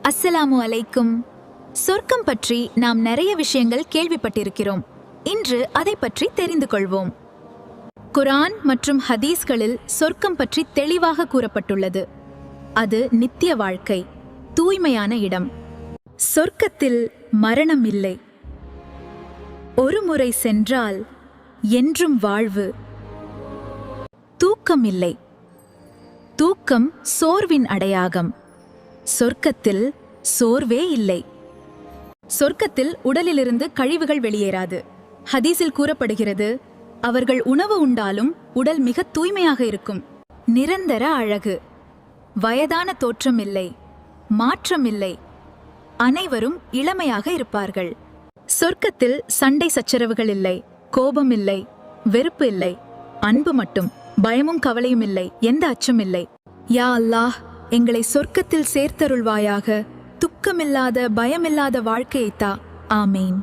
அஸ்ஸலாமு அலைக்கும். சொர்க்கம் பற்றி நாம் நிறைய விஷயங்கள் கேள்விப்பட்டிருக்கிறோம். இன்று அதை பற்றி தெரிந்து கொள்வோம். குர்ஆன் மற்றும் ஹதீஸ்களில் சொர்க்கம் பற்றி தெளிவாக கூறப்பட்டுள்ளது. அது நித்திய வாழ்க்கை, தூய்மையான இடம். சொர்க்கத்தில் மரணம் இல்லை. ஒரு முறை சென்றால் என்றும் வாழ்வு. தூக்கம் இல்லை. தூக்கம் சோர்வின் அடையாளம். சொர்க்கத்தில் சோர்வே இல்லை. சொர்க்கத்தில் உடலிலிருந்து கழிவுகள் வெளியேறாது. ஹதீஸில் கூறப்படுகிறது, அவர்கள் உணவு உண்டாலும் உடல் மிக தூய்மையாக இருக்கும். நிரந்தர அழகு. வயதான தோற்றம் இல்லை, மாற்றம் இல்லை. அனைவரும் இளமையாக இருப்பார்கள். சொர்க்கத்தில் சண்டை சச்சரவுகள் இல்லை, கோபம் இல்லை, வெறுப்பு இல்லை. அன்பு மட்டும். பயமும் கவலையும் இல்லை, எந்த அச்சம் இல்லை. யா அல்லாஹ், எங்களை சொர்க்கத்தில் சேர்த்தருள்வாயாக. துக்கமில்லாத பயமில்லாத வாழ்க்கையைத்தா. ஆமீன்.